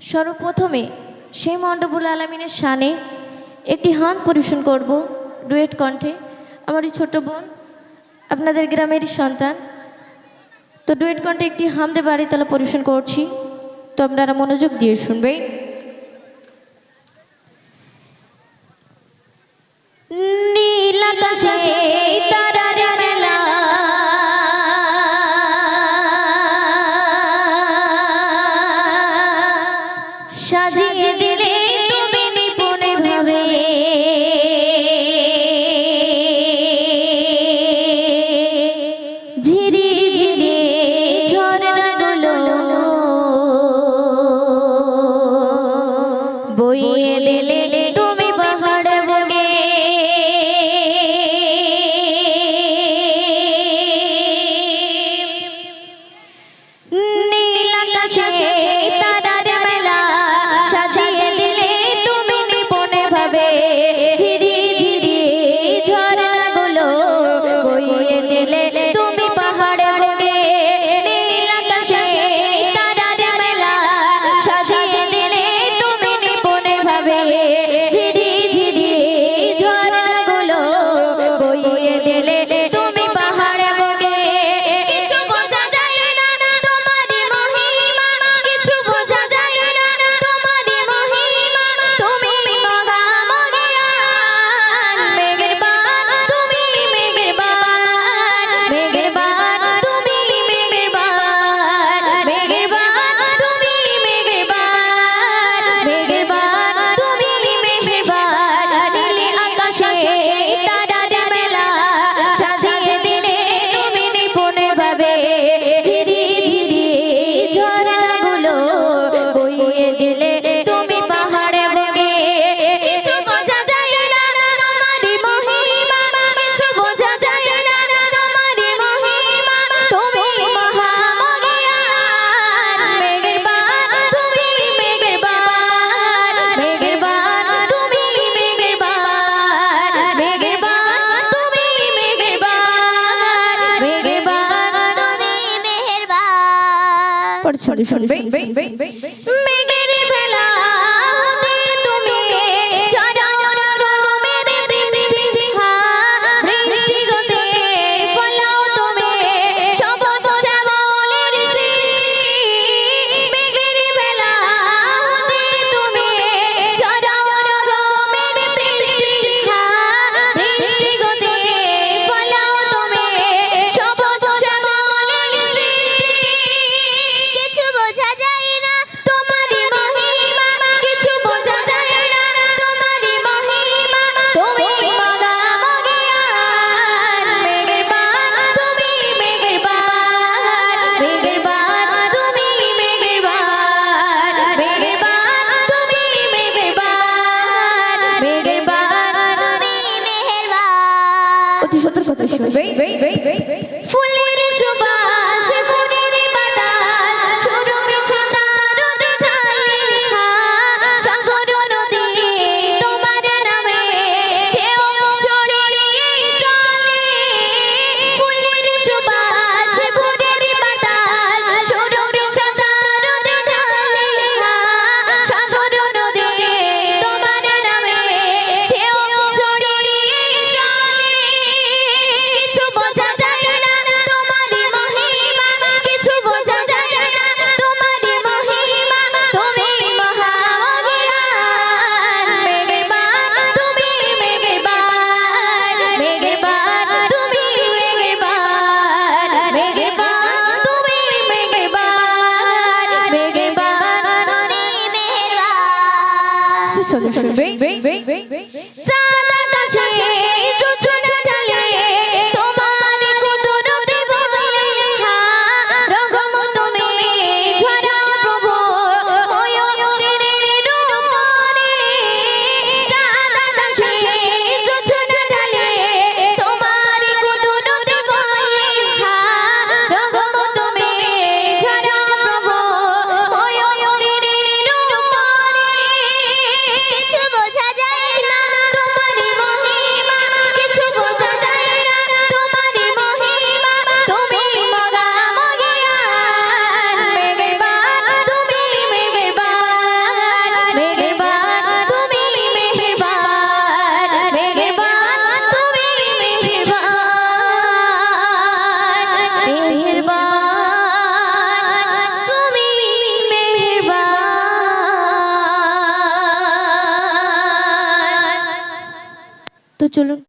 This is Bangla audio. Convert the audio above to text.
সর্বপ্রথমে সেই মণ্ডবুল আলামিনের শানে একটি হান পরিবেশন করব ডুয়েট কণ্ঠে। আমার এই ছোট বোন আপনাদের গ্রামেরই সন্তান, তো ডুয়েট কণ্ঠে একটি হামদে বাড়ি তালা পরিবেশন করছি, তো আপনারা মনোযোগ দিয়ে শুনবে। নীল আকাশে তারার মেলা, সাজিয়ে দিলে তুমি নিপুণে ভাবে, ঝিরি ঝিরি ঝরনাগুলো বইয়ে দিলে তুমি পাহাড়ে বুকে, নীল আকাশে তারার মেলা, সাজিয়ে দিলে তুমি নিপুণে ভাবে, ঝিরি ঝিরি ঝরনাগুলো বইয়ে দিলে তুমি পাহাড়ে বুকে। নীল আকাশে তারার মেলা, সাজিয়ে দিলে তুমি নিপুণে ভাবে, ঝিরি ঝিরি ঝরনাগুলো বইয়ে দিলে তুমি পাহাড়ে বুকে। কিছু বোঝা যায় না তোমারই মহিমা, কিছু বোঝা যায় না তোমারই মহিমা, তুমি মহামহিয়ান। মেঘের বান তুমি, মেঘের বান, মেঘের বান তুমি, মেঘের বান, মেঘের বান তুমি, মেঘের বান, মেঘের বান তুমি, মেঘের বান। নীল আকাশে তারার মেলা, সাজিয়ে দিলে তুমি নিপুণে ভাবে, ঝিরি ঝিরি ঝরনাগুলো বইয়ে দিলে তুমি পাহাড়ে বুকে। কিছু বোঝা যায় না তোমারই মহিমা, কিছু বোঝা যায় না তোমারই মহিমা, তুমি মহামহিয়ান। মেঘের বান তুমি, মেঘের বান, মেঘের বান তুমি, মেঘের বান, মেঘের বান তুমি, মেঘের বান, মেঘের বান তুমি, মেঘের বান। পড়ছড়ি শুনবে। মেঘের ভেলা হতে তুমি ঝরাও রকমের বৃষ্টি, বৃষ্টি গতে ফলাও তুমি সবুজ শ্যামলের সৃষ্টি। মেঘের ভেলা হতে তুমি ঝরাও রকমের বৃষ্টি, বৃষ্টি গতে ফলাও তুমি সবুজ শ্যামলের সৃষ্টি। কিছু বোঝা যায় না তোমারই মহিমা, কিছু বোঝা যায় না তোমারই মহিমা, তুমি মহামহিয়ান। মেঘের বান তুমি, মেঘের বান, মেঘের বান তুমি, মেঘের বান, মেঘের বান তুমি, মেঘের বান, মেঘের বান তুমি, মেঘের বান। অতি সুন্দর কথা শুনবে। ফুলের সুবাস, ফুলের বাতাস, সুরভি সারদ ঢালি, সাগর নদী তোমার নামে ঢেউ ছড়িয়ে চলে। ফুলের সুবাস, ফুলের বাতাস, সুরভি সারদ ঢালি, সাগর নদী তোমার নামে ঢেউ ছড়িয়ে চলে। কিছু বোঝা যায় না তোমারই মহিমা, কিছু বোঝা যায় না তোমারই মহিমা, তুমি মহামহিয়ান। মেঘের বান তুমি, মেঘের বান, মেঘের বান তুমি, মেঘের বান, মেঘের বান তুমি, মেঘের বান, মেঘের বান তুমি, মেঘের বান। সুন্দর শুনবে। চাঁদ আকাশে জোছনা ঢালে, তোমার কুদরতে বলে, রঙম তুমি ঝরা প্রভু ময়ূরের রূপরে। চাঁদ আকাশে জোছনা ঢালে, তোমার কুদরতে বলে, রঙম তুমি ঝরা প্রভু ময়ূরের রূপরে। কিছু বোঝা যায় তো চলুন।